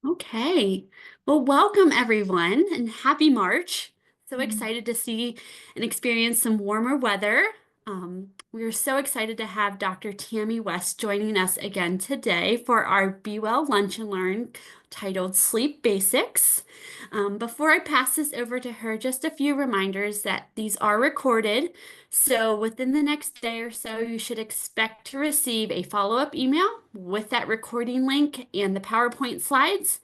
Okay. Well, welcome everyone and happy March. So Mm. excited to see and experience some warmer weather. We are so excited to have Dr. Tammy West joining us again today for our Be Well Lunch and Learn titled Sleep Basics. Before I pass this over to her, just a few reminders that these are recorded. So within the next day or so, you should expect to receive a follow-up email with that recording link and the PowerPoint slides.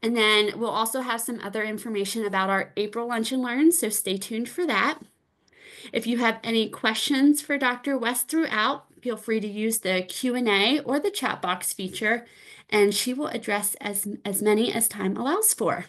And then we'll also have some other information about our April Lunch and Learn, so stay tuned for that. If you have any questions for Dr. West throughout, feel free to use the Q&A or the chat box feature, and she will address as many as time allows for.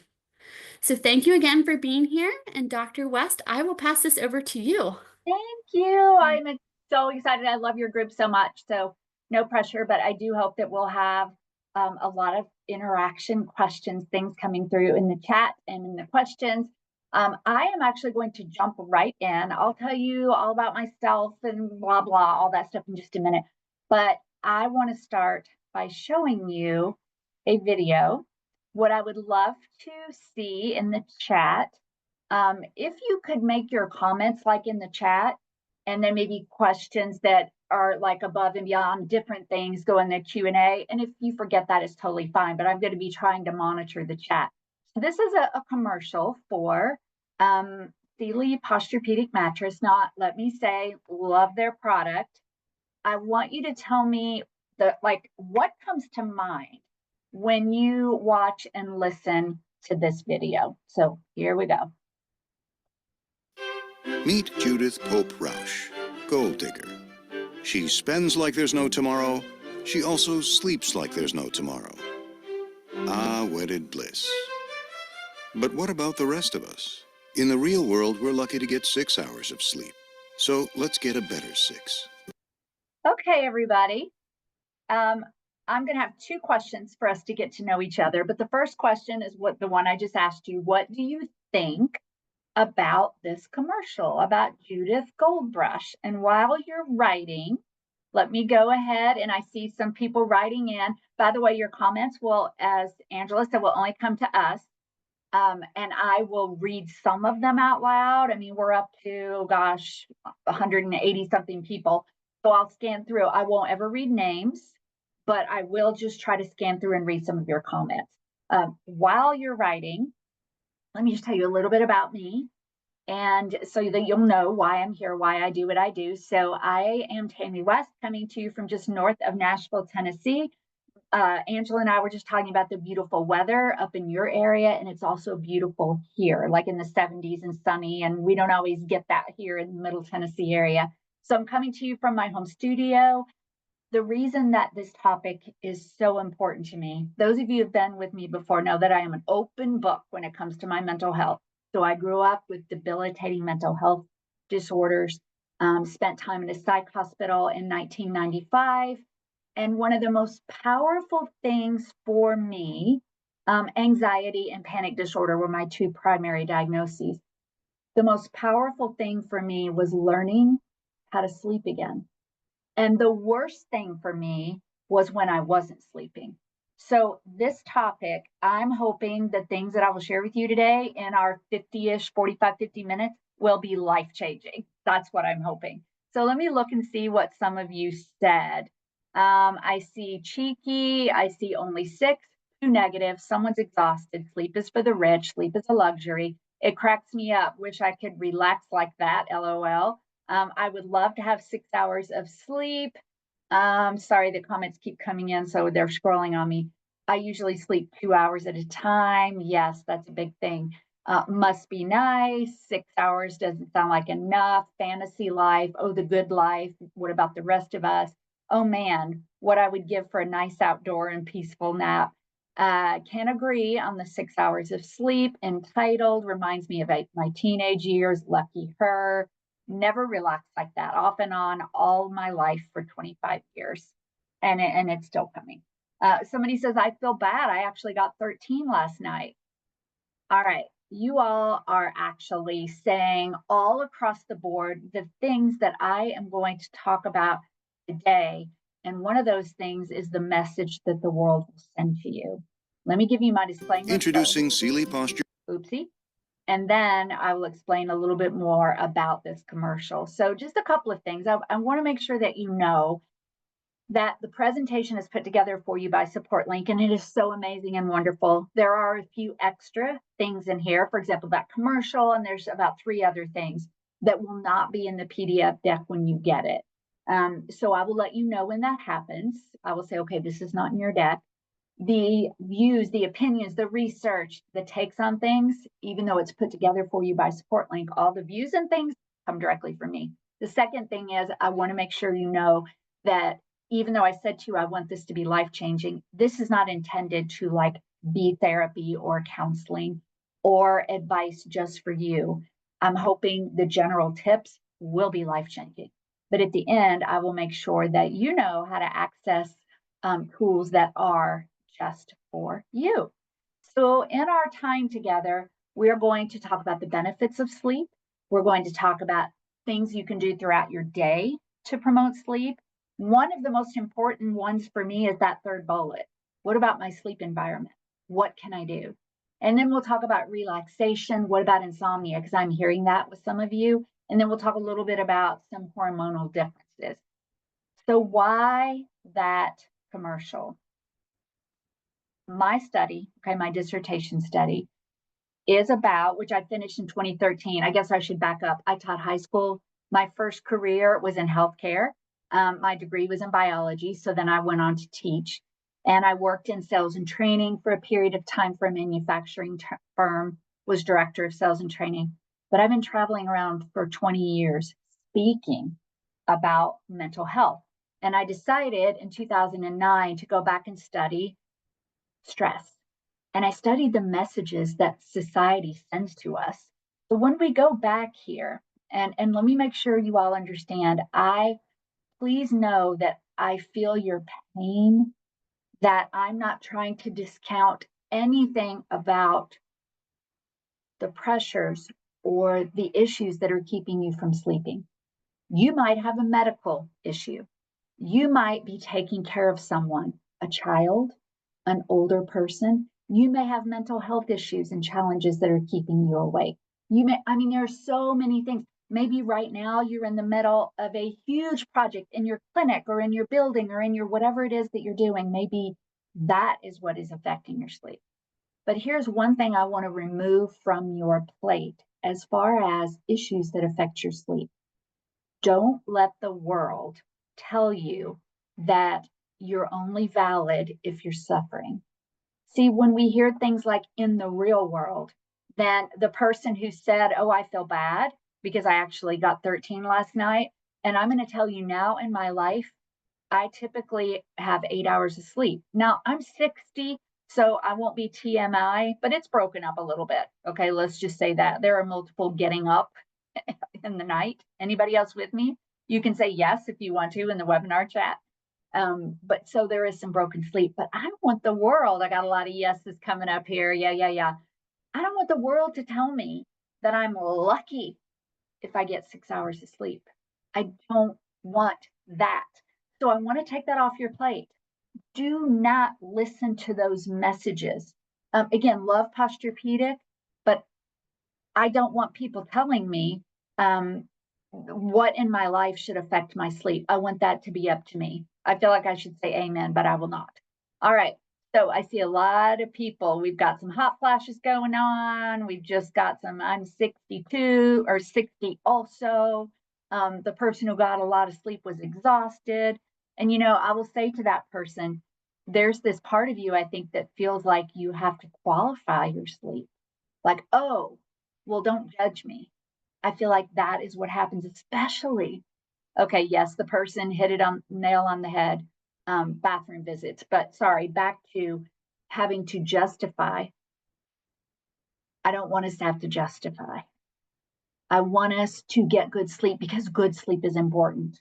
So thank you again for being here, and Dr. West, I will pass this over to you. Thank you. I'm so excited. I love your group so much. So, no pressure, but I do hope that we'll have a lot of interaction questions, things coming through in the chat and in the questions. I am actually going to jump right in. I'll tell you all about myself and blah, blah, all that stuff in just a minute. But I want to start by showing you a video. What I would love to see in the chat, if you could make your comments like in the chat, and then maybe questions that are like above and beyond different things go in the Q&A. And if you forget that, it's totally fine, but I'm going to be trying to monitor the chat. So this is a commercial for Sealy Posturepedic Mattress. Not, let me say, love their product. I want you to tell me what comes to mind when you watch and listen to this video. So here we go. Meet Judith Pope Rausch, gold digger. She spends like there's no tomorrow. She also sleeps like there's no tomorrow. Ah, wedded bliss. But what about the rest of us? In the real world, we're lucky to get 6 hours of sleep. So let's get a better 6. Okay, everybody. Um, I'm going to have two questions for us to get to know each other. But the first question is the one I just asked you. What do you think about this commercial about Judith Goldbrush? And while you're writing, let me go ahead, and I see some people writing in. By the way, your comments will, as Angela said, will only come to us. And I will read some of them out loud. I mean, we're up to, gosh, 180 something people. So I'll scan through. I won't ever read names, but I will just try to scan through and read some of your comments. While you're writing, let me just tell you a little bit about me. And so that you'll know why I'm here, why I do what I do. So I am Tammy West, coming to you from just north of Nashville, Tennessee. Angela and I were just talking about the beautiful weather up in your area, and it's also beautiful here, like in the 70s and sunny, and we don't always get that here in the Middle Tennessee area. So I'm coming to you from my home studio. The reason that this topic is so important to me, those of you who have been with me before know that I am an open book when it comes to my mental health. So I grew up with debilitating mental health disorders, spent time in a psych hospital in 1995. And one of the most powerful things for me, anxiety and panic disorder were my two primary diagnoses. The most powerful thing for me was learning how to sleep again. And the worst thing for me was when I wasn't sleeping. So, this topic, I'm hoping the things that I will share with you today in our 50 ish, 45, 50 minutes will be life changing. That's what I'm hoping. So, let me look and see what some of you said. I see cheeky, I see only 6, 2 negative, someone's exhausted. Sleep is for the rich, sleep is a luxury. It cracks me up. Wish I could relax like that. LOL. I would love to have 6 hours of sleep. Sorry, the comments keep coming in, so they're scrolling on me. I usually sleep 2 hours at a time. Yes, that's a big thing. Must be nice. 6 hours doesn't sound like enough. Fantasy life. Oh, the good life. What about the rest of us? Oh man, what I would give for a nice outdoor and peaceful nap. Can agree on the 6 hours of sleep. Entitled reminds me of my teenage years. Lucky her. Never relaxed like that, off and on all my life for 25 years. And it's still coming. Somebody says, I feel bad. I actually got 13 last night. All right. You all are actually saying all across the board the things that I am going to talk about today. And one of those things is the message that the world will send to you. Let me give you my disclaimer first. Introducing Sealy Posture. Oopsie. And then I will explain a little bit more about this commercial. So just a couple of things. I want to make sure that you know that the presentation is put together for you by Support Link, and it is so amazing and wonderful. There are a few extra things in here, for example, that commercial, and there's about 3 other things that will not be in the PDF deck when you get it. So I will let you know when that happens. I will say, okay, this is not in your deck. The views, the opinions, the research, the takes on things, even though it's put together for you by Support Link, all the views and things come directly from me. The second thing is I want to make sure you know that even though I said to you, I want this to be life-changing, this is not intended to like be therapy or counseling or advice just for you. I'm hoping the general tips will be life-changing. But at the end, I will make sure that you know how to access tools that are just for you. So in our time together, we're going to talk about the benefits of sleep. We're going to talk about things you can do throughout your day to promote sleep. One of the most important ones for me is that third bullet. What about my sleep environment? What can I do? And then we'll talk about relaxation. What about insomnia? Because I'm hearing that with some of you. And then we'll talk a little bit about some hormonal differences. So why that commercial? My study, okay, my dissertation study is about, which I finished in 2013. I guess I should back up. I taught high school. My first career was in healthcare. My degree was in biology. So then I went on to teach. And I worked in sales and training for a period of time for a manufacturing firm, was director of sales and training. But I've been traveling around for 20 years speaking about mental health. And I decided in 2009 to go back and study stress. And I studied the messages that society sends to us. So when we go back here, and let me make sure you all understand, please know that I feel your pain, that I'm not trying to discount anything about the pressures or the issues that are keeping you from sleeping. You might have a medical issue. You might be taking care of someone, a child, an older person. You may have mental health issues and challenges that are keeping you awake. There are so many things. Maybe right now you're in the middle of a huge project in your clinic or in your building or in your whatever it is that you're doing. Maybe that is what is affecting your sleep. But here's one thing I want to remove from your plate as far as issues that affect your sleep. Don't let the world tell you that you're only valid if you're suffering. See, when we hear things like in the real world, then the person who said, oh, I feel bad because I actually got 13 last night. And I'm going to tell you now in my life, I typically have 8 hours of sleep. Now I'm 60, so I won't be TMI, but it's broken up a little bit. Okay, let's just say that there are multiple getting up in the night. Anybody else with me? You can say yes if you want to in the webinar chat. But so there is some broken sleep, but I don't want the world. I got a lot of yeses coming up here. Yeah. I don't want the world to tell me that I'm lucky if I get 6 hours of sleep. I don't want that. So I want to take that off your plate. Do not listen to those messages. Again, love Posturepedic, but I don't want people telling me what in my life should affect my sleep. I want that to be up to me. I feel like I should say amen, but I will not. All right. So I see a lot of people. We've got some hot flashes going on. We've just got some, I'm 62 or 60 also. The person who got a lot of sleep was exhausted. And, I will say to that person, there's this part of you, I think, that feels like you have to qualify your sleep. Like, oh, well, don't judge me. I feel like that is what happens, especially. Okay, yes, the person hit it on nail on the head, bathroom visits. But sorry, back to having to justify. I don't want us to have to justify. I want us to get good sleep because good sleep is important.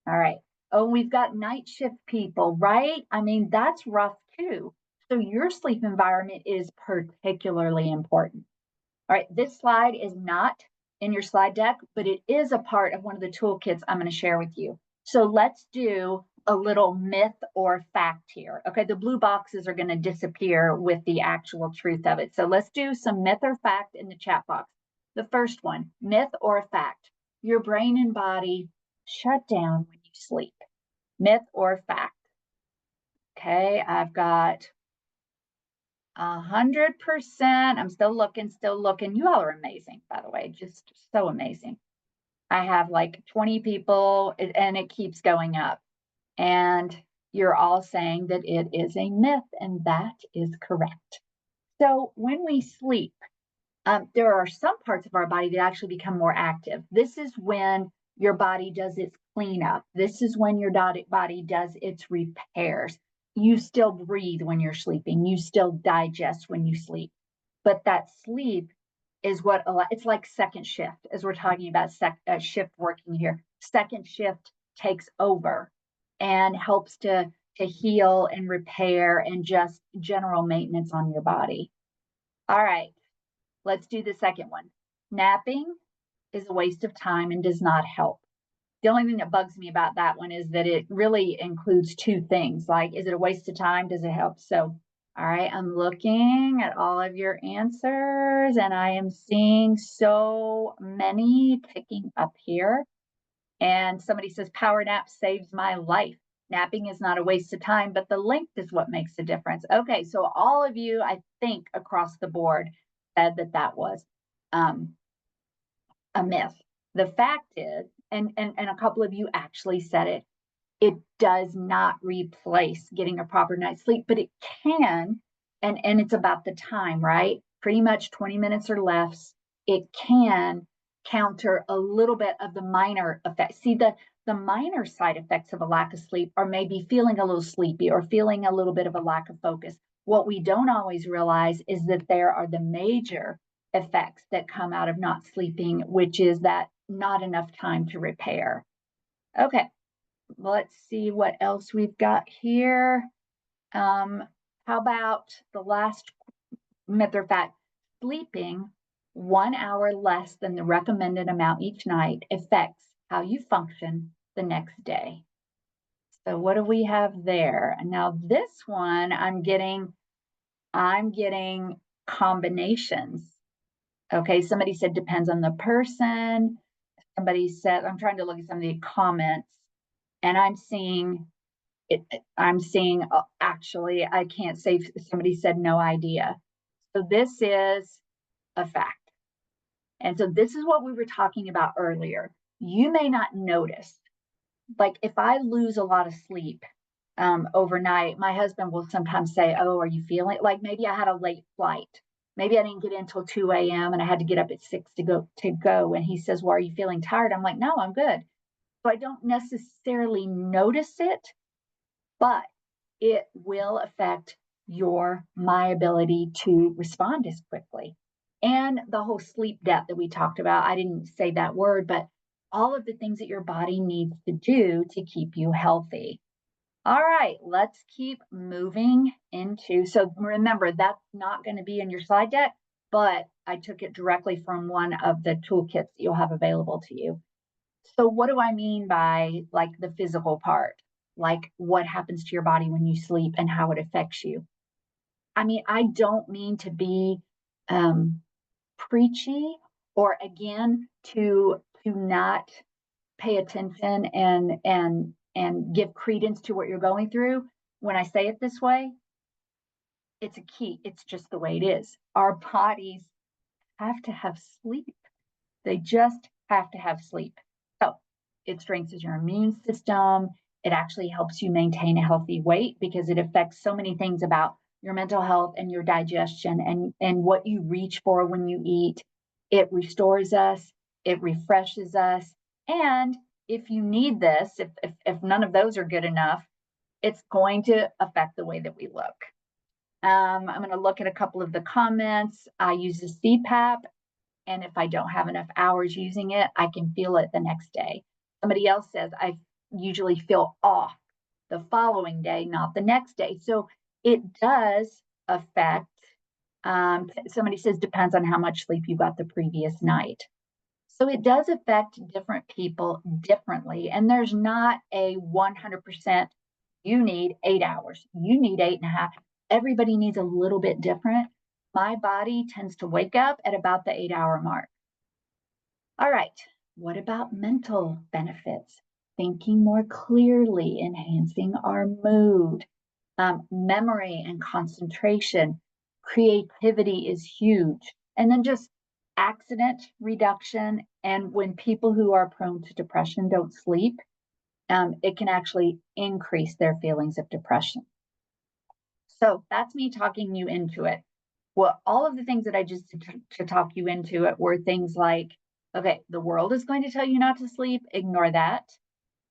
All right. Oh, we've got night shift people, right? That's rough too. So your sleep environment is particularly important. All right, this slide is not in your slide deck, but it is a part of one of the toolkits I'm going to share with you. So let's do a little myth or fact here. Okay, the blue boxes are going to disappear with the actual truth of it. So let's do some myth or fact in the chat box. The first one, myth or fact. Your brain and body shut down when you sleep. Myth or fact. Okay, I've got 100%. I'm still looking, still looking. You all are amazing, by the way, just so amazing. I have like 20 people and it keeps going up. And you're all saying that it is a myth, and that is correct. So when we sleep, there are some parts of our body that actually become more active. This is when your body does its cleanup. This is when your body does its repairs. You still breathe when you're sleeping. You still digest when you sleep. But that sleep is what it's like second shift, as we're talking about shift working here. Second shift takes over and helps to heal and repair and just general maintenance on your body. All right, let's do the second one. Napping is a waste of time and does not help. The only thing that bugs me about that one is that it really includes two things. Like, is it a waste of time? Does it help? So, all right, I'm looking at all of your answers and I am seeing so many ticking up here. And somebody says, power nap saves my life. Napping is not a waste of time, but the length is what makes the difference. Okay, so all of you, I think, across the board said that that was um, a myth. The fact is, and a couple of you actually said it does not replace getting a proper night's sleep, but it can, and it's about the time, right? Pretty much 20 minutes or less. It can counter a little bit of the minor effects. See, the minor side effects of a lack of sleep are maybe feeling a little sleepy or feeling a little bit of a lack of focus. What we don't always realize is that there are the major effects that come out of not sleeping, which is that not enough time to repair. Okay, let's see what else we've got here. How about the last myth or fact? Sleeping 1 hour less than the recommended amount each night affects how you function the next day. So what do we have there? And now this one, I'm getting combinations. Okay, somebody said depends on the person. Somebody said, I'm trying to look at some of the comments, and I'm seeing actually, I can't say, somebody said no idea. So this is a fact. And so this is what we were talking about earlier. You may not notice, like if I lose a lot of sleep overnight, my husband will sometimes say, oh, are you feeling like maybe I had a late flight? Maybe I didn't get in until 2 a.m. and I had to get up at 6 to go. And he says, well, are you feeling tired? I'm like, no, I'm good. So I don't necessarily notice it, but it will affect my ability to respond as quickly. And the whole sleep debt that we talked about, I didn't say that word, but all of the things that your body needs to do to keep you healthy. All right, let's keep moving into, so remember, that's not going to be in your slide deck, but I took it directly from one of the toolkits that you'll have available to you. So what do I mean by like the physical part? Like what happens to your body when you sleep and how it affects you? I mean, I don't mean to be preachy or again to not pay attention and give credence to what you're going through. When I say it this way, it's a key. It's just the way it is. Our bodies have to have sleep. They just have to have sleep. So it strengthens your immune system. It actually helps you maintain a healthy weight because it affects so many things about your mental health and your digestion and what you reach for when you eat. It restores us, it refreshes us. And if you need this, if none of those are good enough, it's going to affect the way that we look. I'm going to look at a couple of the comments. I use the CPAP, and if I don't have enough hours using it, I can feel it the next day. Somebody else says I usually feel off the following day, not the next day. So it does affect, somebody says depends on how much sleep you got the previous night. So it does affect different people differently. And there's not a 100%, you need 8 hours, you need 8.5. Everybody needs a little bit different. My body tends to wake up at about the 8 hour mark. All right. What about mental benefits? Thinking more clearly, enhancing our mood, memory and concentration, creativity is huge. And then just accident reduction. And when people who are prone to depression don't sleep, it can actually increase their feelings of depression. So that's me talking you into it. Well, all of the things that I just did to talk you into it were things like, okay, the world is going to tell you not to sleep, ignore that.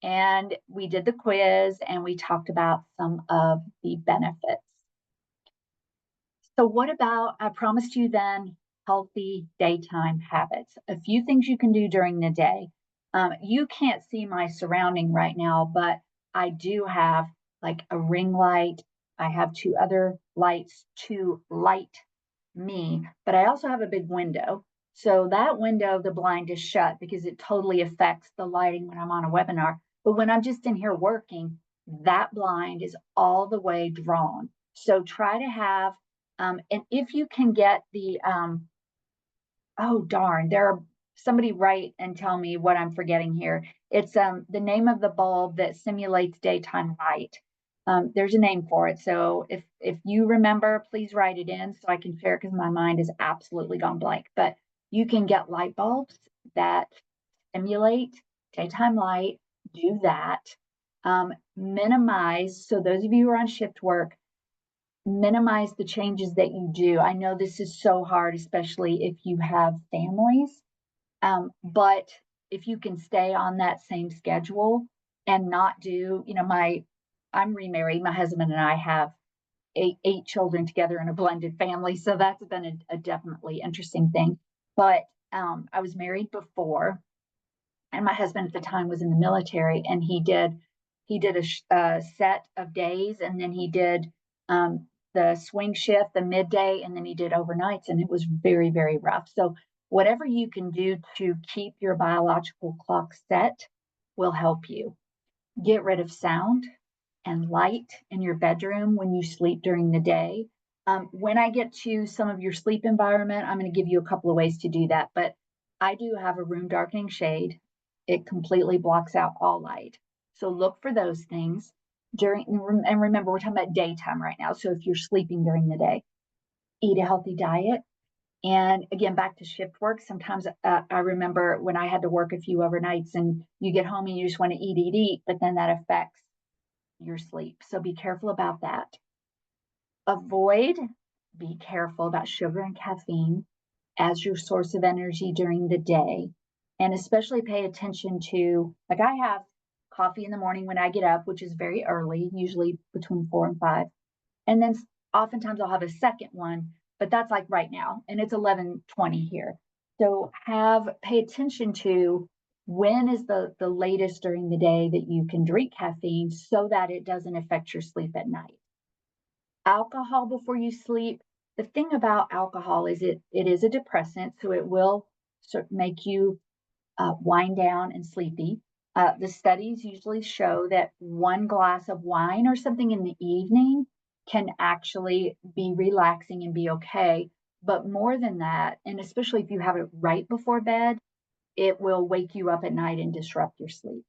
And we did the quiz and we talked about some of the benefits. So, what about, I promised you then, healthy daytime habits? A few things you can do during the day. You can't see my surrounding right now, but I do have like a ring light. I have two other lights to light me, but I also have a big window. So that window, the blind is shut because it totally affects the lighting when I'm on a webinar. But when I'm just in here working, that blind is all the way drawn. So try to have, and if you can get the, oh darn, there are somebody write and tell me what I'm forgetting here. It's the name of the bulb that simulates daytime light. There's a name for it. So if you remember, please write it in so I can share it because my mind is absolutely gone blank. But you can get light bulbs that simulate daytime light, do that. Minimize, so those of you who are on shift work, minimize the changes that you do. I know this is so hard, especially if you have families, but if you can stay on that same schedule and not do, I'm remarried. My husband and I have eight children together in a blended family. So that's been a definitely interesting thing. But I was married before, and my husband at the time was in the military, and he did a set of days, and then he did the swing shift, the midday, and then he did overnights, and it was very, very rough. So whatever you can do to keep your biological clock set will help you. Get rid of sound and light in your bedroom when you sleep during the day. When I get to some of your sleep environment, I'm going to give you a couple of ways to do that. But I do have a room darkening shade. It completely blocks out all light. So look for those things during, and remember, we're talking about daytime right now. So if you're sleeping during the day, eat a healthy diet. And again, back to shift work. Sometimes I remember when I had to work a few overnights and you get home and you just want to eat, but then that affects your sleep. So be careful about that. Avoid, be careful about sugar and caffeine as your source of energy during the day. And especially pay attention to, like, I have coffee in the morning when I get up, which is very early, usually between 4 and 5. And then oftentimes I'll have a second one, but that's like right now, and it's 11:20 here. So pay attention to when is the latest during the day that you can drink caffeine so that it doesn't affect your sleep at night. Alcohol before you sleep. The thing about alcohol is it is a depressant, so it will make you wind down and sleepy. The studies usually show that one glass of wine or something in the evening can actually be relaxing and be okay. But more than that, and especially if you have it right before bed, it will wake you up at night and disrupt your sleep.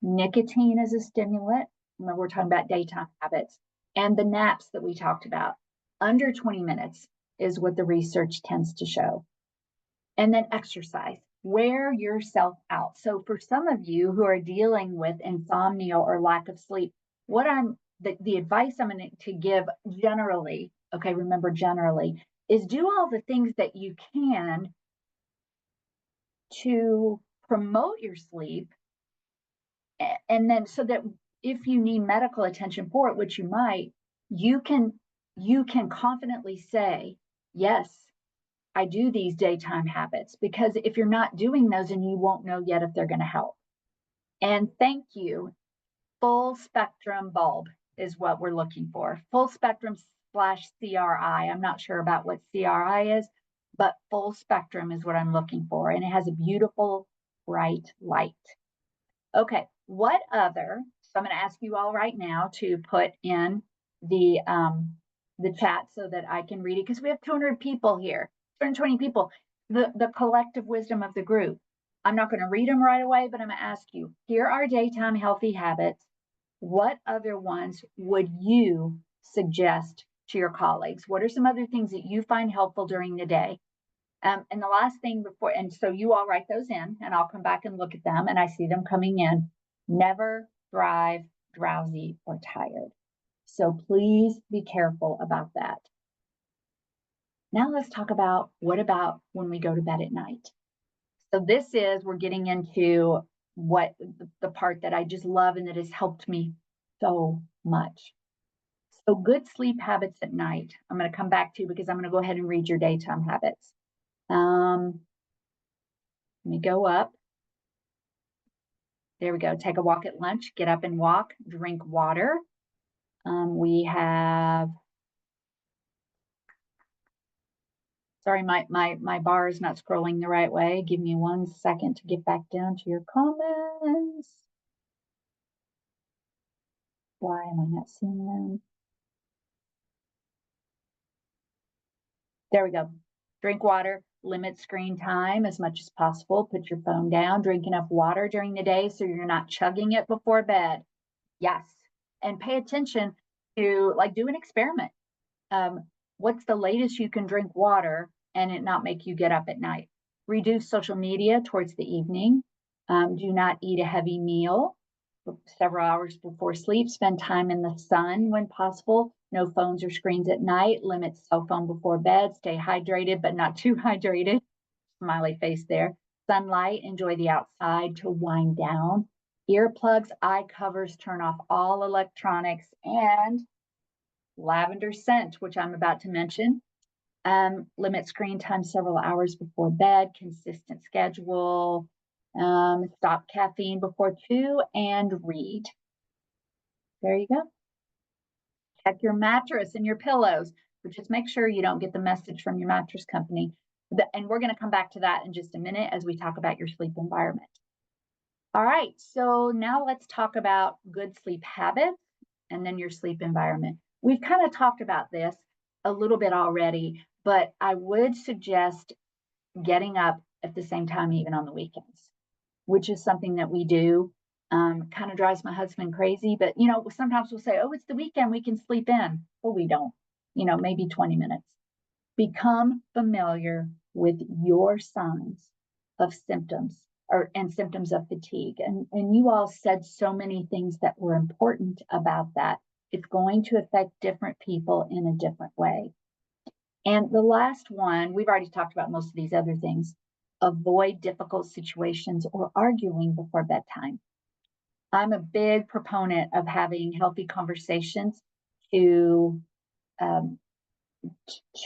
Nicotine is a stimulant. Remember, we're talking about daytime habits. And the naps that we talked about, under 20 minutes is what the research tends to show. And then exercise, wear yourself out. So for some of you who are dealing with insomnia or lack of sleep, the advice I'm going to give generally, okay, remember generally, is do all the things that you can to promote your sleep. And then so that if you need medical attention for it, which you might, you can confidently say, yes, I do these daytime habits, because if you're not doing those, and you won't know yet if they're going to help. And thank you. Full spectrum bulb is what we're looking for. Full spectrum /CRI. I'm not sure about what CRI is, but full spectrum is what I'm looking for. And it has a beautiful bright light. Okay, what other, so I'm going to ask you all right now to put in the chat so that I can read it because we have 200 people here, 220 people, the collective wisdom of the group. I'm not going to read them right away, but I'm going to ask you, here are daytime healthy habits. What other ones would you suggest to your colleagues? What are some other things that you find helpful during the day? And the last thing before, and so you all write those in, and I'll come back and look at them, and I see them coming in. Never drive drowsy or tired. So please be careful about that. Now let's talk about what about when we go to bed at night? So this is, we're getting into what the part that I just love and that has helped me so much. So good sleep habits at night, I'm going to come back to because I'm going to go ahead and read your daytime habits. Let me go up. There we go. Take a walk at lunch, get up and walk, drink water. We have, sorry, my bar is not scrolling the right way. Give me 1 second to get back down to your comments. Why am I not seeing them? There we go. Drink water, limit screen time as much as possible. Put your phone down, drink enough water during the day so you're not chugging it before bed. Yes. And pay attention to, like, do an experiment. What's the latest you can drink water and it not make you get up at night? Reduce social media towards the evening. Do not eat a heavy meal several hours before sleep. Spend time in the sun when possible. No phones or screens at night. Limit cell phone before bed. Stay hydrated, but not too hydrated. Smiley face there. Sunlight. Enjoy the outside to wind down. Earplugs, eye covers, turn off all electronics, and lavender scent, which I'm about to mention. Limit screen time several hours before bed. Consistent schedule. Stop caffeine before 2 and read. There you go. Check your mattress and your pillows, but just make sure you don't get the message from your mattress company. And we're going to come back to that in just a minute as we talk about your sleep environment. All right, so now let's talk about good sleep habits and then your sleep environment. We've kind of talked about this a little bit already, but I would suggest getting up at the same time, even on the weekends, which is something that we do. Kind of drives my husband crazy, but sometimes we'll say, oh, it's the weekend, we can sleep in. Well, we don't, maybe 20 minutes. Become familiar with your signs of symptoms and symptoms of fatigue. And you all said so many things that were important about that. It's going to affect different people in a different way. And the last one, we've already talked about most of these other things. Avoid difficult situations or arguing before bedtime. I'm a big proponent of having healthy conversations to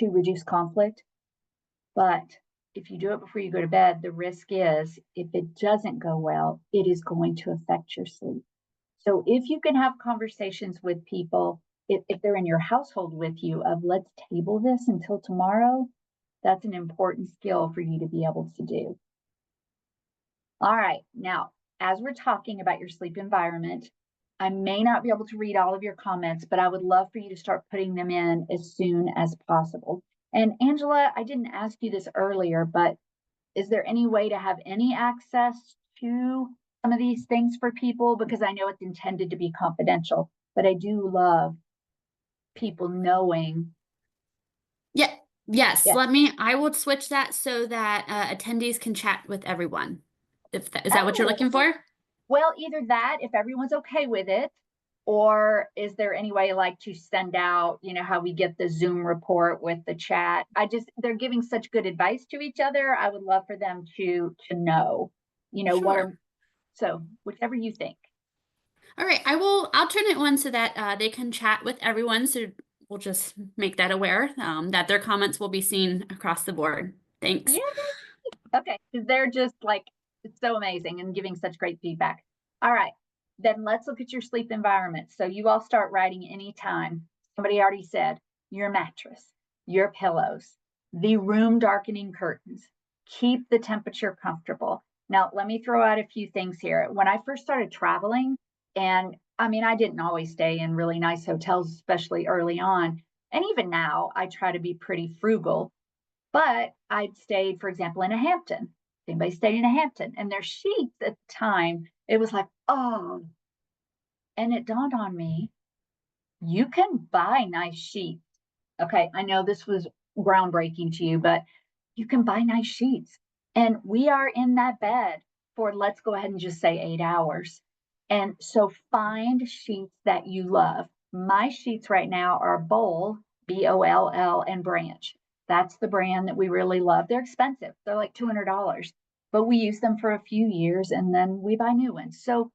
reduce conflict. But if you do it before you go to bed, the risk is if it doesn't go well, it is going to affect your sleep. So if you can have conversations with people, if they're in your household with you, of let's table this until tomorrow, that's an important skill for you to be able to do. All right, now, as we're talking about your sleep environment, I may not be able to read all of your comments, but I would love for you to start putting them in as soon as possible. And Angela, I didn't ask you this earlier, but is there any way to have any access to some of these things for people? Because I know it's intended to be confidential, but I do love people knowing. Yeah. Yes. Yeah. I will switch that so that attendees can chat with everyone. Is that what you're Oh, looking for? well, either that, if everyone's okay with it, or is there any way like to send out, how we get the Zoom report with the chat? They're giving such good advice to each other. I would love for them to know, Sure. so whichever you think. All right. I'll turn it on so that they can chat with everyone. So we'll just make that aware that their comments will be seen across the board. Thanks. Yeah. Okay. Because they're just like, it's so amazing and giving such great feedback. All right. Then let's look at your sleep environment. So you all start writing anytime. Somebody already said your mattress, your pillows, the room darkening curtains, keep the temperature comfortable. Now, let me throw out a few things here. When I first started traveling, and I mean, I didn't always stay in really nice hotels, especially early on. And even now, I try to be pretty frugal, but I'd stayed, for example, in a Hampton. Anybody stayed in a Hampton? And their sheets at the time, it was like, oh, and it dawned on me, you can buy nice sheets. Okay, I know this was groundbreaking to you, but you can buy nice sheets. And we are in that bed for, let's go ahead and just say 8 hours. And so find sheets that you love. My sheets right now are Boll, Boll, and Branch. That's the brand that we really love. They're expensive, they're like $200, but we use them for a few years and then we buy new ones. So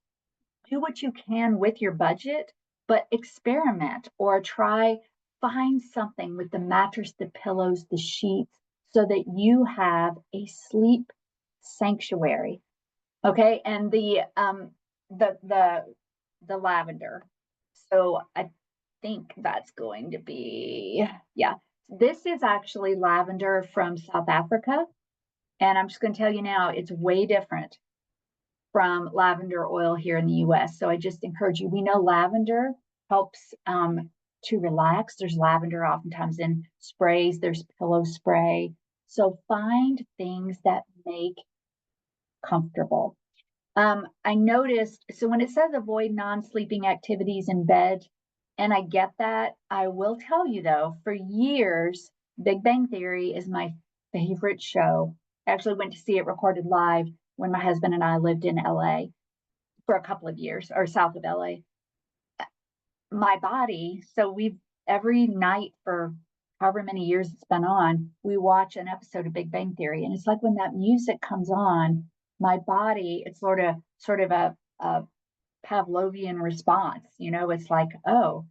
do what you can with your budget, but experiment or try, find something with the mattress, the pillows, the sheets, so that you have a sleep sanctuary. Okay. And the lavender. So I think that's going to be, yeah. This is actually lavender from South Africa. And I'm just going to tell you now, it's way different from lavender oil here in the US. So I just encourage you. We know lavender helps to relax. There's lavender oftentimes in sprays, there's pillow spray. So find things that make comfortable. I noticed, so when it says avoid non sleeping activities in bed, and I get that, I will tell you though, for years, Big Bang Theory is my favorite show. I actually went to see it recorded live when my husband and I lived in LA for a couple of years, or south of LA. My body, so we've every night for however many years it's been on, we watch an episode of Big Bang Theory. And it's like when that music comes on, my body, it's sort of a Pavlovian response. It's like, oh,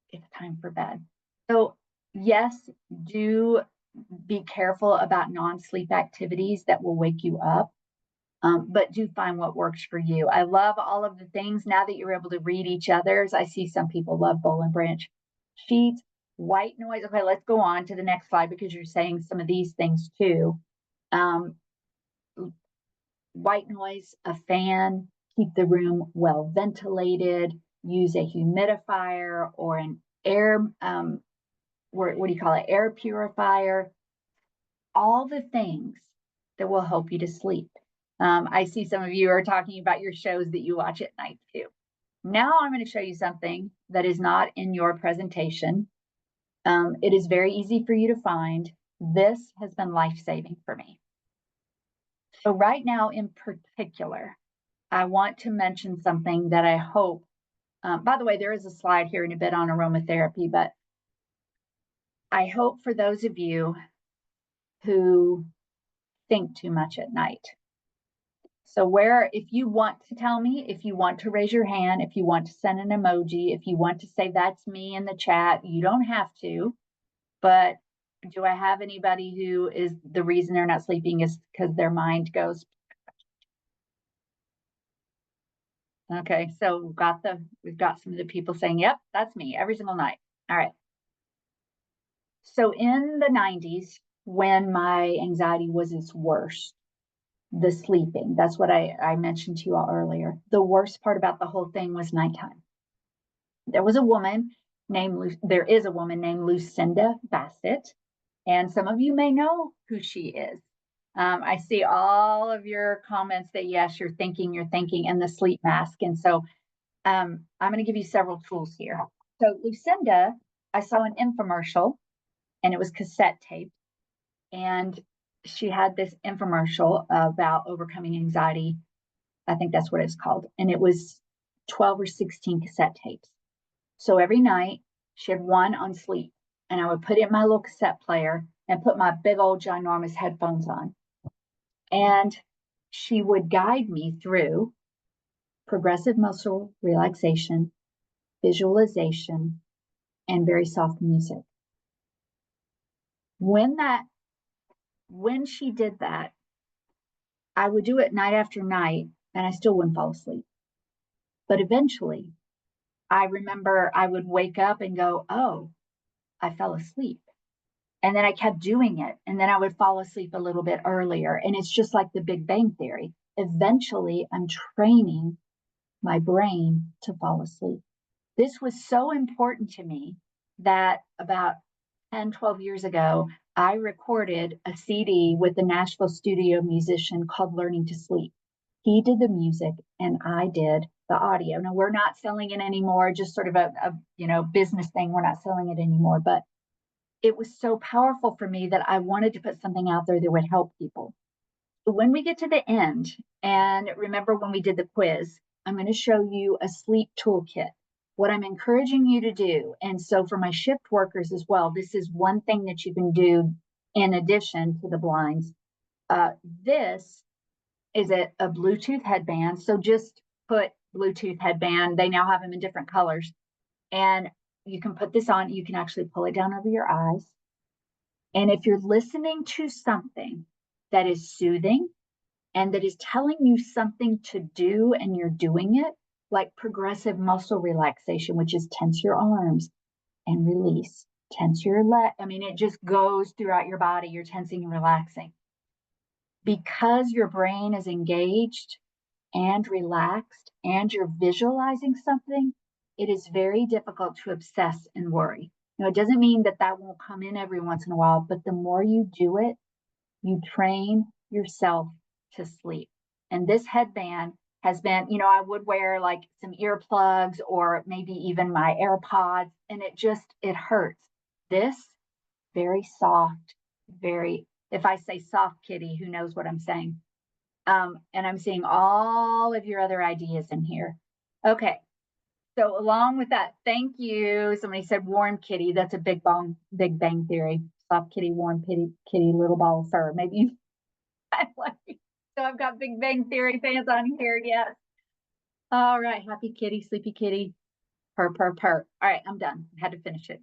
it's time for bed. So yes, do be careful about non-sleep activities that will wake you up. But do find what works for you. I love all of the things now that you're able to read each other's. I see some people love Boll and Branch sheets, white noise. Okay, let's go on to the next slide because you're saying some of these things too. Um, White noise, a fan, keep the room well ventilated, use a humidifier or an air, what do you call it? Air purifier, all the things that will help you to sleep. I see some of you are talking about your shows that you watch at night too. Now I'm going to show you something that is not in your presentation. It is very easy for you to find. This has been life-saving for me. So right now in particular, I want to mention something that I hope, by the way, there is a slide here in a bit on aromatherapy, but I hope for those of you who think too much at night. So if you want to tell me, if you want to raise your hand, if you want to send an emoji, if you want to say that's me in the chat, you don't have to. But do I have anybody who is the reason they're not sleeping is because their mind goes? Okay, so we've got some of the people saying, yep, that's me every single night. All right. So in the 90s, when my anxiety was its worst, the sleeping, that's what I mentioned to you all earlier. The worst part about the whole thing was nighttime. There is a woman named Lucinda Bassett, and some of you may know who she is. I see all of your comments that yes, you're thinking, and the sleep mask. And so I'm going to give you several tools here. So Lucinda, I saw an infomercial and it was cassette tape. And she had this infomercial about overcoming anxiety. I think that's what it's called. And it was 12 or 16 cassette tapes. So every night she had one on sleep. And I would put it in my little cassette player and put my big old ginormous headphones on. And she would guide me through progressive muscle relaxation, visualization, and very soft music. When she did that, I would do it night after night and I still wouldn't fall asleep. But eventually, I remember I would wake up and go, oh, I fell asleep. And then I kept doing it. And then I would fall asleep a little bit earlier. And it's just like the Big Bang Theory. Eventually, I'm training my brain to fall asleep. This was so important to me that about 10, 12 years ago, I recorded a CD with a Nashville studio musician called Learning to Sleep. He did the music and I did the audio. Now we're not selling it anymore, just sort of a business thing. We're not selling it anymore, but it was so powerful for me that I wanted to put something out there that would help people. When we get to the end, and remember when we did the quiz, I'm going to show you a sleep toolkit. What I'm encouraging you to do, and so for my shift workers as well, this is one thing that you can do in addition to the blinds. This is a Bluetooth headband. So just put Bluetooth headband. They now have them in different colors. And you can put this on. You can actually pull it down over your eyes. And if you're listening to something that is soothing and that is telling you something to do and you're doing it, like progressive muscle relaxation, which is tense your arms and release, tense your leg. I mean, it just goes throughout your body. You're tensing and relaxing. Because your brain is engaged and relaxed and you're visualizing something, it is very difficult to obsess and worry. Now, it doesn't mean that that won't come in every once in a while, but the more you do it, you train yourself to sleep. And this headband has been, I would wear like some earplugs or maybe even my AirPods, and it hurts. This, very soft, very, if I say soft kitty, who knows what I'm saying? And I'm seeing all of your other ideas in here. Okay. So along with that, thank you. Somebody said warm kitty. That's a Big Bang Theory. Soft kitty, warm kitty, little ball of fur. Maybe I like it. So I've got Big Bang Theory fans on here. Yes. All right. Happy kitty, sleepy kitty. Purr, purr, purr. All right. I'm done. I had to finish it.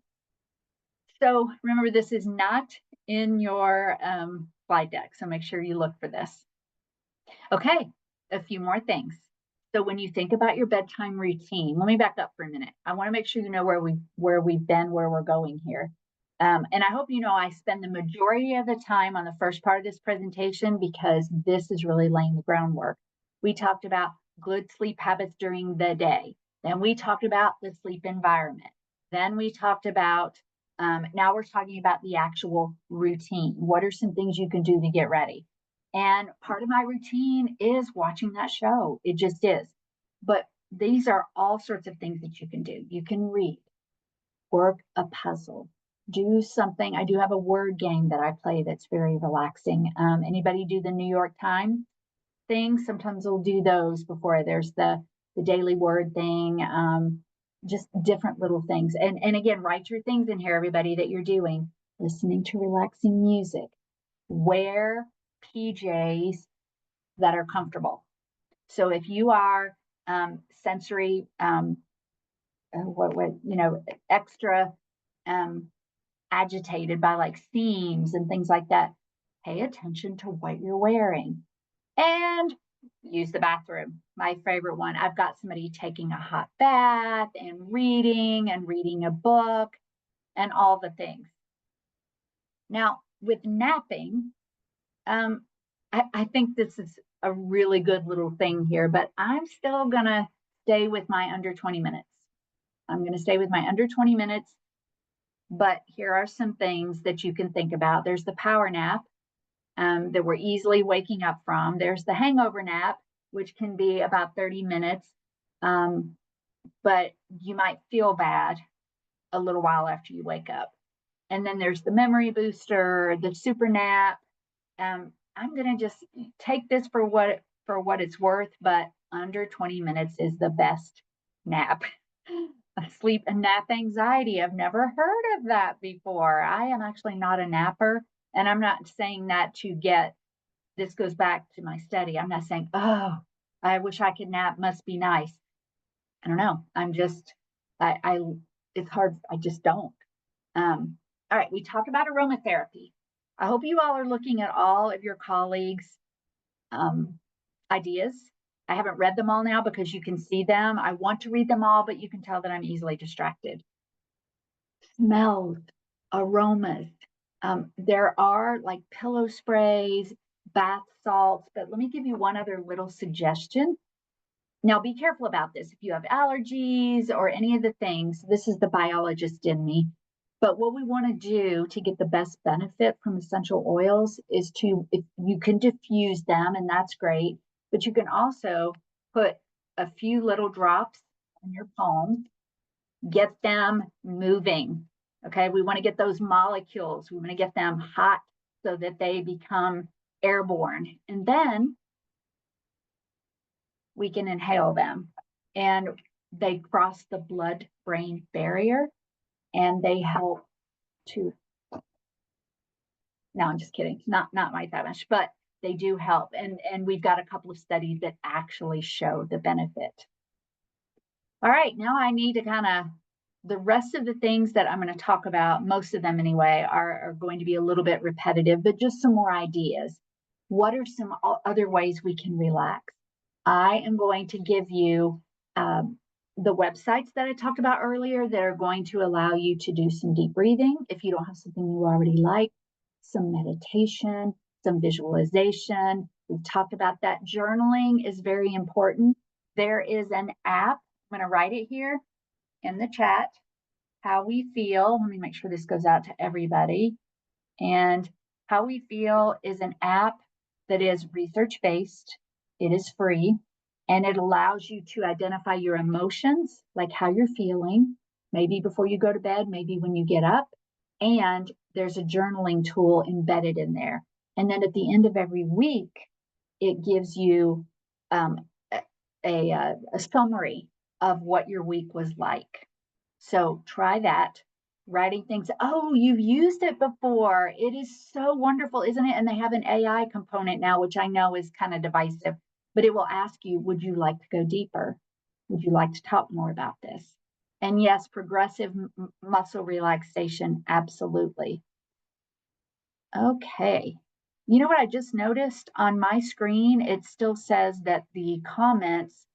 So remember, this is not in your slide deck. So make sure you look for this. Okay. A few more things. So when you think about your bedtime routine, let me back up for a minute. I want to make sure you know where we've been, where we're going here. And I hope you know I spend the majority of the time on the first part of this presentation because this is really laying the groundwork. We talked about good sleep habits during the day. Then we talked about the sleep environment. Then we talked about, now we're talking about the actual routine. What are some things you can do to get ready? And part of my routine is watching that show. It just is. But these are all sorts of things that you can do. You can read, work a puzzle, do something. I do have a word game that I play that's very relaxing. Anybody do the New York Times thing? Sometimes we'll do those before there's the daily word thing. Just different little things. And again, write your things in here, everybody, that you're doing. Listening to relaxing music. Wear PJs that are comfortable. So if you are sensory, extra agitated by like seams and things like that, pay attention to what you're wearing. And use the bathroom. My favorite one. I've got somebody taking a hot bath and reading a book and all the things. Now, with napping, I think this is a really good little thing here, but I'm still going to stay with my under 20 minutes. I'm going to stay with my under 20 minutes, but here are some things that you can think about. There's the power nap that we're easily waking up from. There's the hangover nap, which can be about 30 minutes, but you might feel bad a little while after you wake up. And then there's the memory booster, the super nap. I'm going to just take this for what it's worth, but under 20 minutes is the best nap. Sleep and nap anxiety. I've never heard of that before. I am actually not a napper, and I'm not saying that to get, this goes back to my study. I'm not saying, oh, I wish I could nap, must be nice. I don't know. I'm just, it's hard. I just don't. All right. We talked about aromatherapy. I hope you all are looking at all of your colleagues' ideas. I haven't read them all now because you can see them. I want to read them all, but you can tell that I'm easily distracted. Smells, aromas. There are like pillow sprays, bath salts, but let me give you one other little suggestion. Now, be careful about this. If you have allergies or any of the things, this is the biologist in me. But what we want to do to get the best benefit from essential oils is if you can diffuse them, and that's great, but you can also put a few little drops on your palm, get them moving. Okay, we want to get those molecules, we want to get them hot so that they become airborne. And then we can inhale them. And they cross the blood brain barrier and they help to, no, I'm just kidding. Not like that much, but they do help. And we've got a couple of studies that actually show the benefit. All right, now I need to the rest of the things that I'm going to talk about, most of them anyway, are going to be a little bit repetitive, but just some more ideas. What are some other ways we can relax? I am going to give you the websites that I talked about earlier that are going to allow you to do some deep breathing if you don't have something you already like, some meditation, some visualization. We've talked about that. Journaling is very important. There is an app. I'm going to write it here in the chat. How We Feel. Let me make sure this goes out to everybody. And How We Feel is an app that is research based. It is free and it allows you to identify your emotions, like how you're feeling, maybe before you go to bed, maybe when you get up. And there's a journaling tool embedded in there. And then at the end of every week, it gives you a summary of what your week was like. So try that. Writing things, oh, you've used it before. It is so wonderful, isn't it? And they have an AI component now, which I know is kind of divisive, but it will ask you, would you like to go deeper? Would you like to talk more about this? And yes, progressive muscle relaxation, absolutely. Okay. You know what I just noticed on my screen? It still says that the comments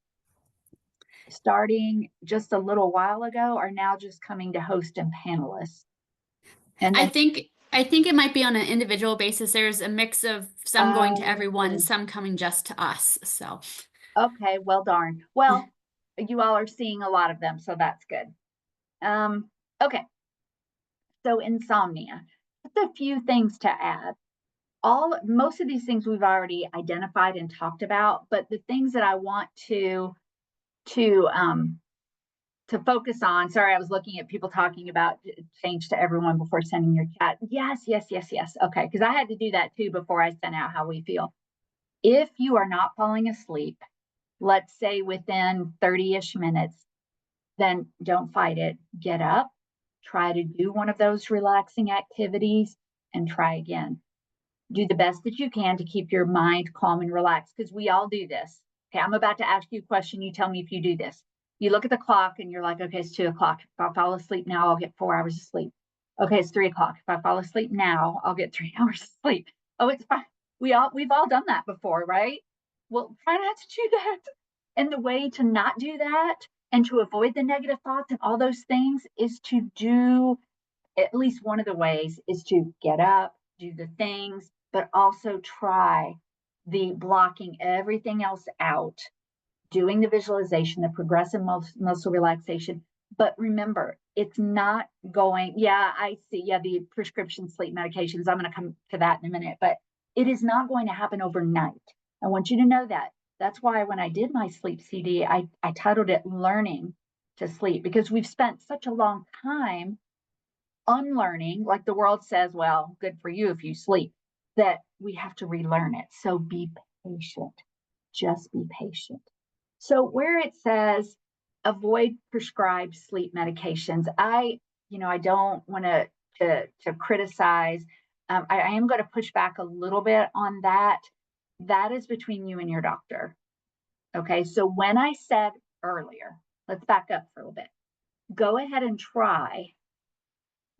starting just a little while ago are now just coming to host and panelists. And I then, think I think it might be on an individual basis. There's a mix of some going to everyone, oh, some coming just to us. So okay, well, darn. Well, you all are seeing a lot of them, so that's good. Okay, so insomnia. Just a few things to add. Most of these things we've already identified and talked about, but the things that I want to um to focus on. Sorry, I was looking at people talking about change to everyone before sending your chat. Yes, yes, yes, yes. Okay, because I had to do that too before I sent out How We Feel. If you are not falling asleep, let's say within 30-ish minutes, then don't fight it. Get up, try to do one of those relaxing activities, and try again. Do the best that you can to keep your mind calm and relaxed because we all do this. Okay, I'm about to ask you a question. You tell me if you do this. You look at the clock and you're like, okay, it's 2 o'clock. If I fall asleep now, I'll get 4 hours of sleep. Okay, it's 3 o'clock. If I fall asleep now, I'll get 3 hours of sleep. Oh, it's fine. We've all done that before, right? Well, try not to do that. And the way to not do that and to avoid the negative thoughts and all those things is to do at least one of the ways is to get up, do the things, but also try the blocking everything else out, doing the visualization, the progressive muscle relaxation. But remember, it's not going, yeah, I see, yeah, the prescription sleep medications. I'm going to come to that in a minute, but it is not going to happen overnight. I want you to know that. That's why when I did my sleep CD, I titled it Learning to Sleep because we've spent such a long time unlearning, like the world says, well, good for you if you sleep, that we have to relearn it. So be patient. Just be patient. So where it says avoid prescribed sleep medications, I don't want to criticize. I am going to push back a little bit on that. That is between you and your doctor. Okay. So when I said earlier, let's back up for a little bit. Go ahead and try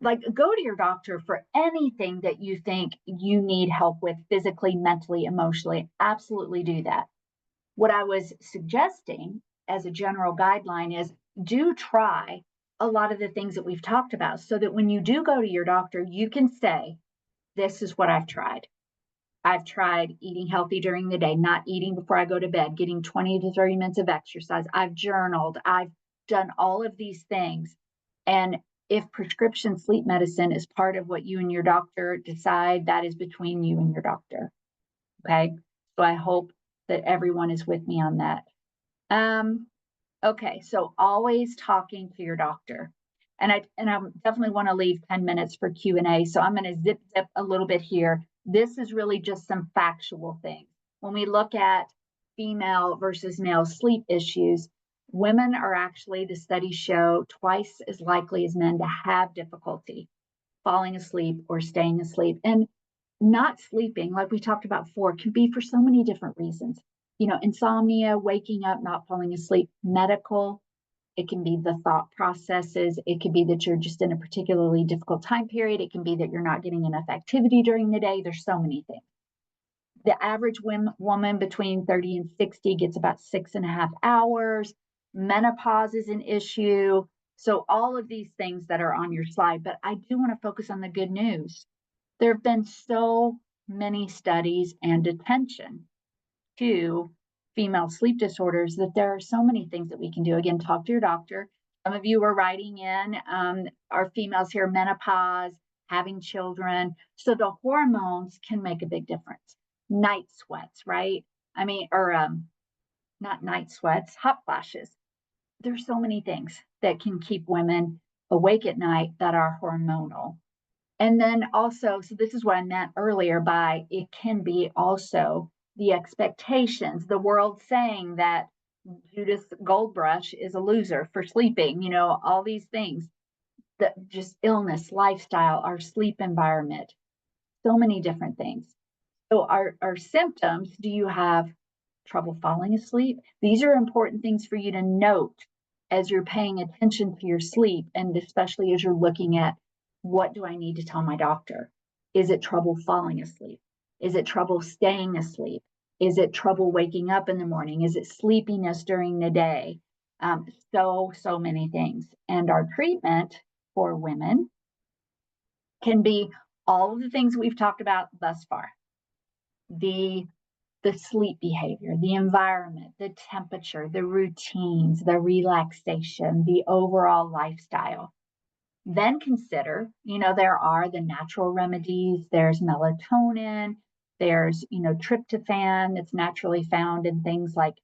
like go to your doctor for anything that you think you need help with physically, mentally, emotionally. Absolutely do that. What I was suggesting as a general guideline is do try a lot of the things that we've talked about so that when you do go to your doctor, you can say, this is what I've tried. I've tried eating healthy during the day, not eating before I go to bed, getting 20 to 30 minutes of exercise. I've journaled. I've done all of these things. And if prescription sleep medicine is part of what you and your doctor decide, that is between you and your doctor. Okay. So I hope that everyone is with me on that. Um, okay. So always talking to your doctor. And I definitely want to leave 10 minutes for Q&A. So I'm going to zip a little bit here. This is really just some factual things. When we look at female versus male sleep issues, women are actually, the studies show, twice as likely as men to have difficulty falling asleep or staying asleep. And not sleeping, like we talked about before, can be for so many different reasons. Insomnia, waking up, not falling asleep, medical. It can be the thought processes. It could be that you're just in a particularly difficult time period. It can be that you're not getting enough activity during the day. There's so many things. The average woman between 30 and 60 gets about 6.5 hours. Menopause is an issue. So all of these things that are on your slide, but I do want to focus on the good news. There have been so many studies and attention to female sleep disorders that there are so many things that we can do. Again, talk to your doctor. Some of you are writing in, our females here, menopause, having children. So the hormones can make a big difference. Night sweats, right? I mean, or not night sweats, hot flashes. There's so many things that can keep women awake at night that are hormonal. And then also, so this is what I meant earlier by it can be also the expectations, the world saying that Judith Goldbrush is a loser for sleeping, all these things, that just illness, lifestyle, our sleep environment, so many different things. So our symptoms, do you have trouble falling asleep? These are important things for you to note as you're paying attention to your sleep, and especially as you're looking at, what do I need to tell my doctor? Is it trouble falling asleep? Is it trouble staying asleep? Is it trouble waking up in the morning? Is it sleepiness during the day? So many things. And our treatment for women can be all of the things we've talked about thus far. The sleep behavior, the environment, the temperature, the routines, the relaxation, the overall lifestyle. Then consider, there are the natural remedies. There's melatonin, there's, tryptophan that's naturally found in things like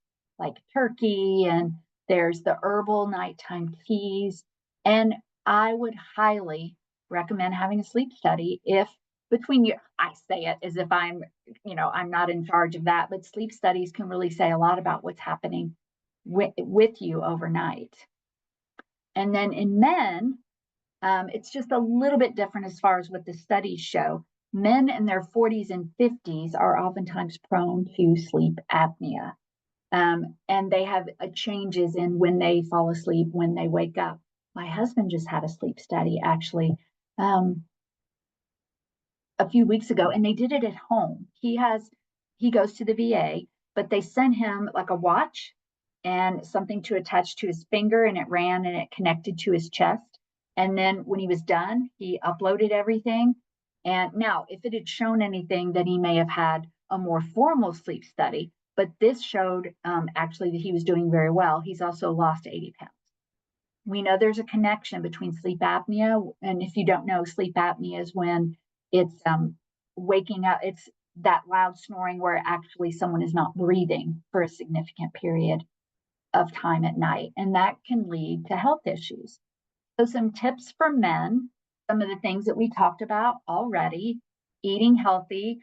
turkey, and there's the herbal nighttime teas. And I would highly recommend having a sleep study if between you, I say it as if I'm not in charge of that, but sleep studies can really say a lot about what's happening with you overnight. And then in men, it's just a little bit different as far as what the studies show. Men in their 40s and 50s are oftentimes prone to sleep apnea. And they have changes in when they fall asleep, when they wake up. My husband just had a sleep study actually a few weeks ago, and they did it at home. He goes to the VA, but they sent him like a watch and something to attach to his finger, and it ran and it connected to his chest. And then when he was done, he uploaded everything. And now, if it had shown anything, then he may have had a more formal sleep study. But this showed actually that he was doing very well. He's also lost 80 pounds. We know there's a connection between sleep apnea. And if you don't know, sleep apnea is when it's waking up, it's that loud snoring where actually someone is not breathing for a significant period of time at night. And that can lead to health issues. So some tips for men, some of the things that we talked about already, eating healthy.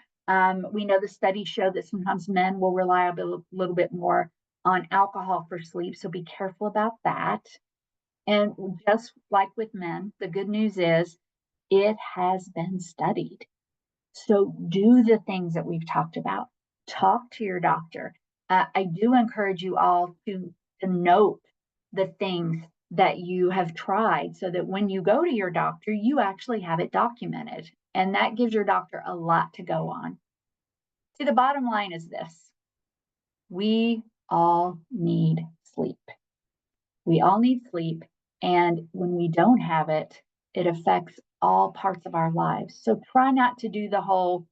We know the studies show that sometimes men will rely a little bit more on alcohol for sleep. So be careful about that. And just like with men, the good news is it has been studied. So do the things that we've talked about. Talk to your doctor. I do encourage you all to note the things that you have tried so that when you go to your doctor, you actually have it documented. And that gives your doctor a lot to go on. See, the bottom line is this: we all need sleep. We all need sleep. And when we don't have it, it affects all parts of our lives. So try not to do the whole,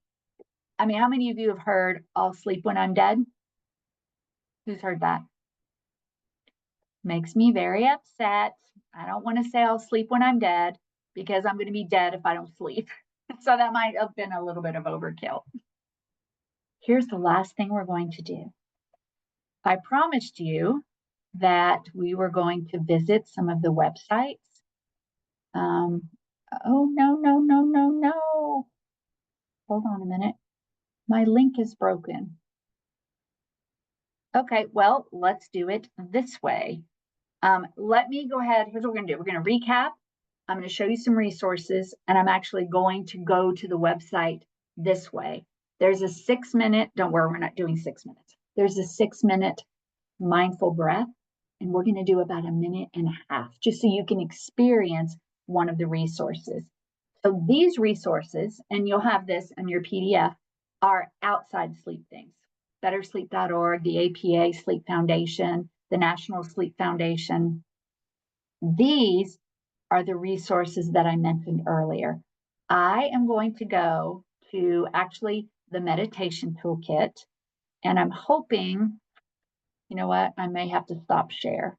I mean, how many of you have heard, I'll sleep when I'm dead? Who's heard that? Makes me very upset. I don't want to say I'll sleep when I'm dead because I'm going to be dead if I don't sleep. So that might have been a little bit of overkill. Here's the last thing we're going to do. I promised you that we were going to visit some of the websites. Um, oh, no, no, no, no, no. Hold on a minute. My link is broken. Okay, well, let's do it this way. Let me go ahead. Here's what we're going to do. We're going to recap. I'm going to show you some resources, and I'm actually going to go to the website this way. There's a 6-minute, don't worry, we're not doing 6 minutes. There's a 6-minute mindful breath, and we're going to do about a minute and a half, just so you can experience one of the resources. So these resources, and you'll have this in your PDF, are outside sleep things. BetterSleep.org, the APA Sleep Foundation, the National Sleep Foundation. These are the resources that I mentioned earlier. I am going to go to actually the meditation toolkit, and I'm hoping, you know what, I may have to stop share.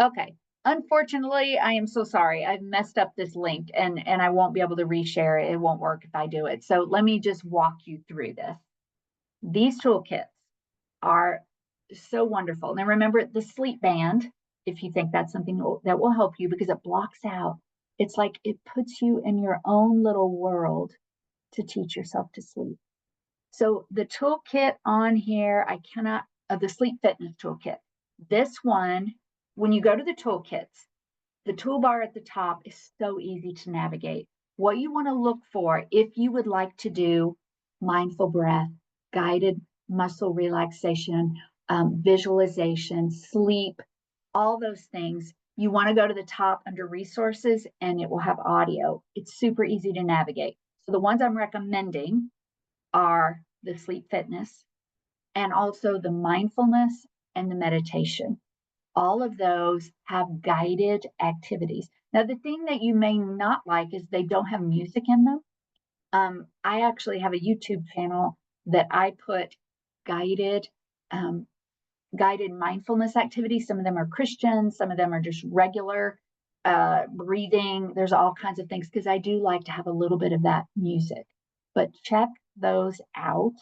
Okay, unfortunately, I am so sorry. I've messed up this link and I won't be able to reshare it. It won't work if I do it. So let me just walk you through this. These toolkits are so wonderful. Now remember the sleep band, if you think that's something that will help you because it blocks out. It's like it puts you in your own little world to teach yourself to sleep. So the toolkit on here, the sleep fitness toolkit. This one, when you go to the toolkits, the toolbar at the top is so easy to navigate. What you want to look for if you would like to do mindful breath, guided muscle relaxation, visualization, sleep, all those things, you want to go to the top under resources and it will have audio. It's super easy to navigate. So the ones I'm recommending are the sleep fitness and also the mindfulness and the meditation. All of those have guided activities. Now, the thing that you may not like is they don't have music in them. I actually have a YouTube channel that I put guided guided mindfulness activities. Some of them are Christian, some of them are just regular breathing. There's all kinds of things because I do like to have a little bit of that music. But check those out.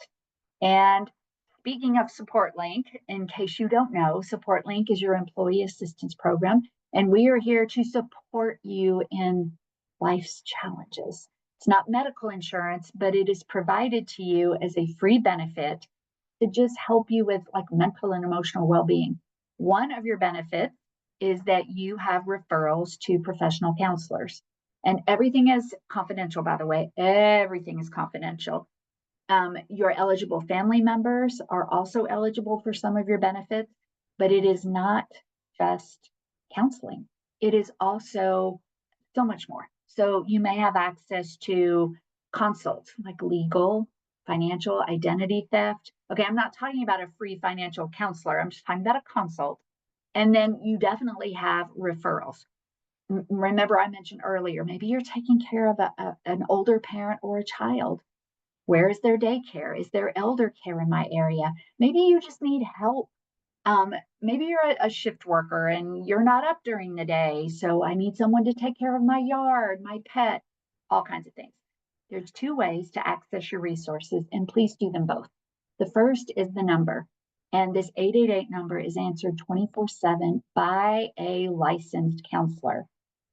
And speaking of Support Link, in case you don't know, Support Link is your employee assistance program, and we are here to support you in life's challenges. It's not medical insurance, but it is provided to you as a free benefit to just help you with like mental and emotional well-being. One of your benefits is that you have referrals to professional counselors. And everything is confidential, by the way. Everything is confidential. Your eligible family members are also eligible for some of your benefits, but it is not just counseling. It is also so much more. So you may have access to consults like legal, financial, identity theft. Okay, I'm not talking about a free financial counselor. I'm just talking about a consult. And then you definitely have referrals. Remember, I mentioned earlier, maybe you're taking care of an older parent or a child. Where is their daycare? Is there elder care in my area? Maybe you just need help. Maybe you're a shift worker and you're not up during the day. So I need someone to take care of my yard, my pet, all kinds of things. There's 2 ways to access your resources, and please do them both. The first is the number, and this 888 number is answered 24/7 by a licensed counselor.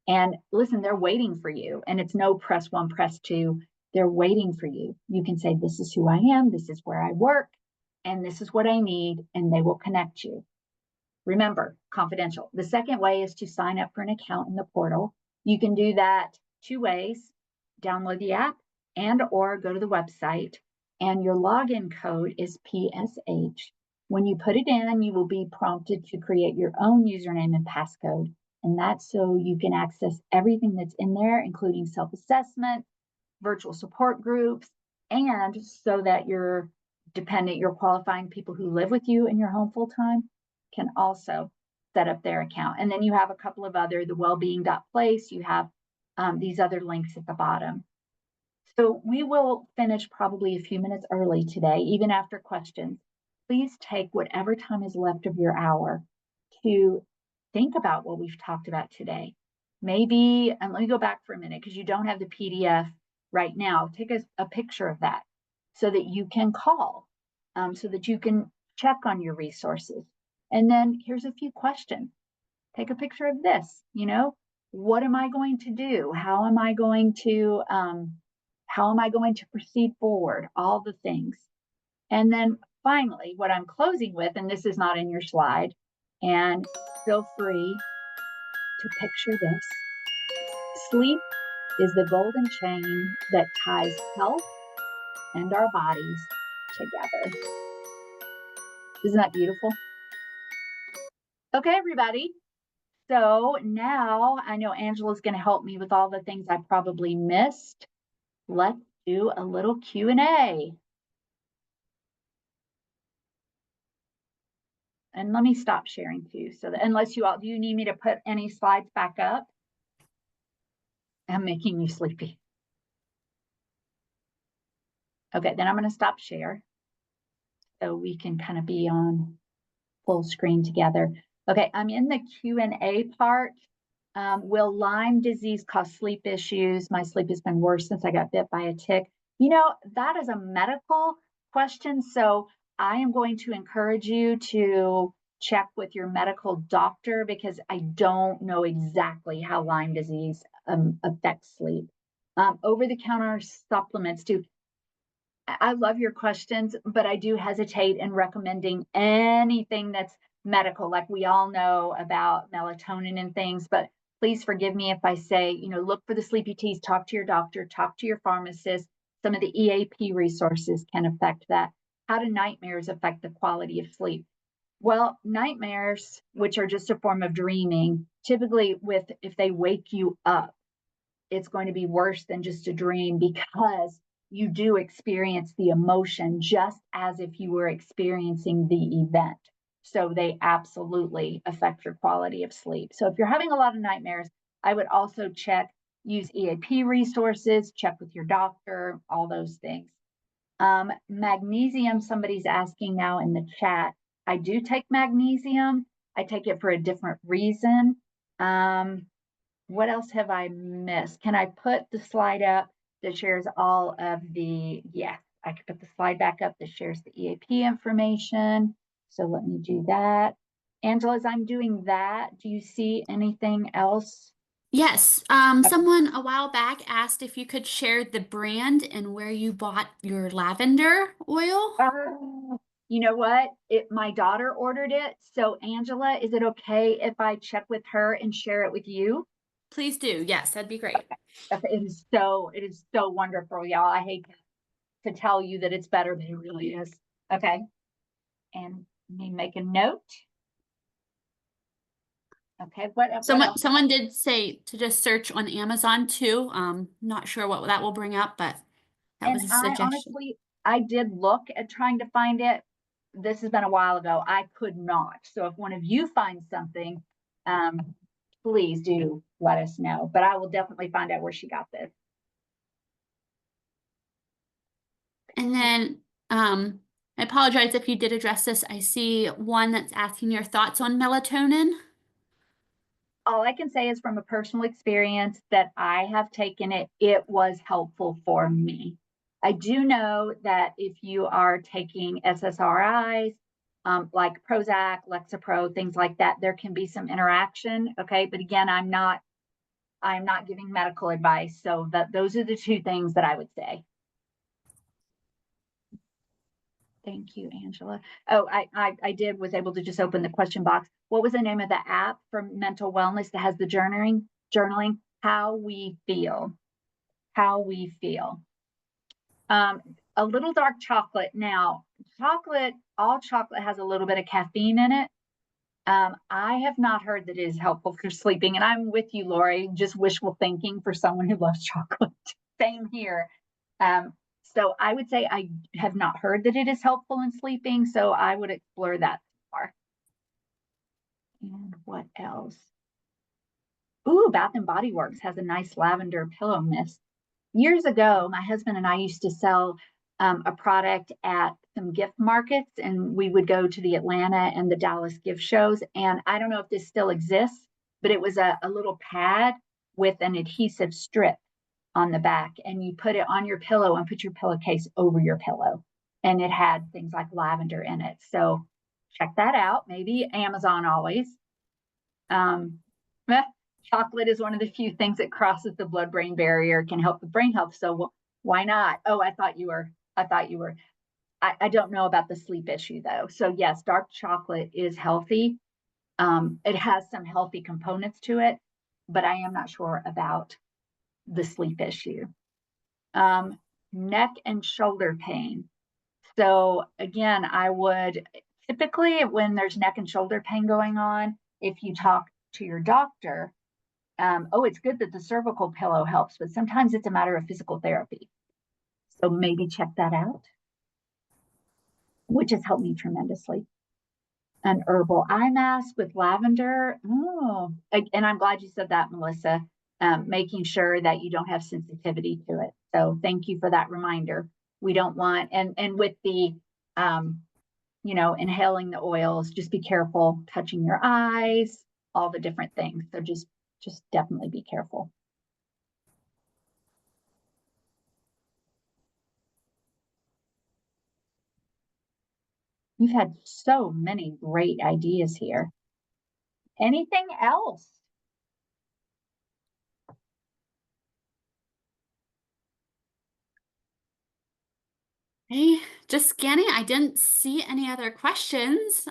And listen, they're waiting for you, and it's no press 1, press 2. They're waiting for you. You can say, this is who I am, this is where I work, and this is what I need, and they will connect you. Remember, confidential. The second way is to sign up for an account in the portal. You can do that 2 ways. Download the app and or go to the website, and your login code is PSH. When you put it in, you will be prompted to create your own username and passcode, and that's so you can access everything that's in there, including self-assessment, virtual support groups, and so that your qualifying people who live with you in your home full time can also set up their account. And then you have a couple of other, the wellbeing.place, you have these other links at the bottom. So we will finish probably a few minutes early today, even after questions. Please take whatever time is left of your hour to think about what we've talked about today. Maybe, and let me go back for a minute because you don't have the PDF right now. Take a picture of that so that you can call, so that you can check on your resources. And then here's a few questions. Take a picture of this, what am I going to do? How am I going to proceed forward? All the things. And then finally, what I'm closing with, and this is not in your slide, and feel free to picture this. Sleep is the golden chain that ties health and our bodies together. Isn't that beautiful? Okay, everybody. So now I know Angela's going to help me with all the things I probably missed. Let's do a little Q&A. And let me stop sharing too. So that unless do you need me to put any slides back up? I'm making you sleepy. Okay, then I'm going to stop share so we can kind of be on full screen together. Okay, I'm in the Q&A part. Will Lyme disease cause sleep issues? My sleep has been worse since I got bit by a tick. That is a medical question. So I am going to encourage you to check with your medical doctor because I don't know exactly how Lyme disease affects sleep. Over-the-counter supplements too. I love your questions, but I do hesitate in recommending anything that's medical. Like we all know about melatonin and things, but please forgive me if I say, look for the sleepy teas, talk to your doctor, talk to your pharmacist. Some of the EAP resources can affect that. How do nightmares affect the quality of sleep? Well, nightmares, which are just a form of dreaming, typically if they wake you up, it's going to be worse than just a dream because you do experience the emotion just as if you were experiencing the event. So they absolutely affect your quality of sleep. So if you're having a lot of nightmares, I would also use EAP resources, check with your doctor, all those things. Magnesium, somebody's asking now in the chat. I do take magnesium. I take it for a different reason. What else have I missed? Can I put the slide up that shares all of yes, I can put the slide back up that shares the EAP information. So let me do that. Angela, as I'm doing that, do you see anything else? Yes, someone a while back asked if you could share the brand and where you bought your lavender oil. You know what? My daughter ordered it. So Angela, is it okay if I check with her and share it with you? Please do. Yes, that'd be great. It is so wonderful, y'all. I hate to tell you that it's better than it really is. Okay. And let me make a note. Okay, what else? Someone did say to just search on Amazon too. Not sure what that will bring up, but that And was a I suggestion. honestly, I did look at trying to find it. This has been a while ago. I could not. So if one of you finds something, please do let us know. But I will definitely find out where she got this. And then I apologize if you did address this. I see one that's asking your thoughts on melatonin. All I can say is from a personal experience that I have taken it, it was helpful for me. I do know that if you are taking SSRIs, like Prozac, Lexapro, things like that, there can be some interaction. Okay. But again, I'm not giving medical advice. So those are the two things that I would say. Thank you, Angela. Oh, I was able to just open the question box. What was the name of the app for mental wellness that has the journaling? How we feel. How we feel. A little dark chocolate. Now, all chocolate has a little bit of caffeine in it. I have not heard that it is helpful for sleeping, and I'm with you, Lori. Just wishful thinking for someone who loves chocolate. Same here. So I would say I have not heard that it is helpful in sleeping, so I would explore that more. And what else? Ooh, Bath and Body Works has a nice lavender pillow mist. Years ago, my husband and I used to sell a product at some gift markets, and we would go to the Atlanta and the Dallas gift shows. And I don't know if this still exists, but it was a little pad with an adhesive strip on the back, and you put it on your pillow and put your pillowcase over your pillow. And it had things like lavender in it. So check that out. Maybe Amazon always. Um, chocolate is one of the few things that crosses the blood-brain barrier, can help with brain health. So why not? Oh, I thought you were. I don't know about the sleep issue though. So yes, dark chocolate is healthy. It has some healthy components to it, but I am not sure about the sleep issue. Um, Neck and shoulder pain. So again, I would typically, when there's neck and shoulder pain going on, if you talk to your doctor, oh, it's good that the cervical pillow helps, but sometimes it's a matter of physical therapy. So maybe check that out, which has helped me tremendously. An herbal eye mask with lavender. Oh, and I'm glad you said that, Melissa. Making sure that you don't have sensitivity to it. So thank you for that reminder. We don't want, and with the inhaling the oils, just be careful touching your eyes, all the different things. So just definitely be careful. You've had so many great ideas here. Anything else? Hey, just scanning. I didn't see any other questions.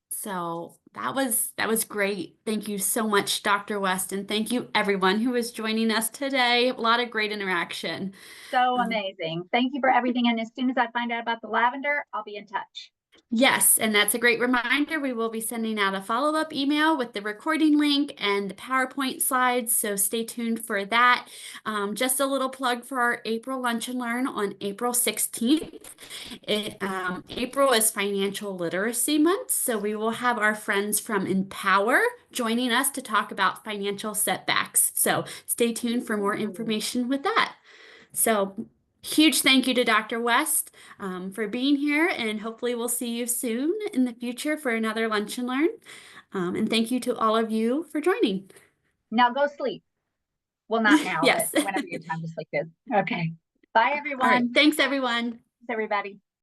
So that was great. Thank you so much, Dr. West, and thank you everyone who is joining us today. A lot of great interaction. So Um, amazing. Thank you for everything. And as soon as I find out about the lavender, I'll be in touch. Yes, and that's a great reminder. We will be sending out a follow-up email with the recording link and the PowerPoint slides, so stay tuned for that. Just a little plug for our April Lunch and Learn on April 16th. April is Financial Literacy Month, so we will have our friends from Empower joining us to talk about financial setbacks. So stay tuned for more information with that. So, huge thank you to Dr. West for being here, and hopefully, we'll see you soon in the future for another Lunch and Learn. And thank you to all of you for joining. Now go sleep. Well, not now, but Yes. whenever your time to sleep is. Okay. Bye, All right. everyone. Thanks, everyone. Thanks, everybody.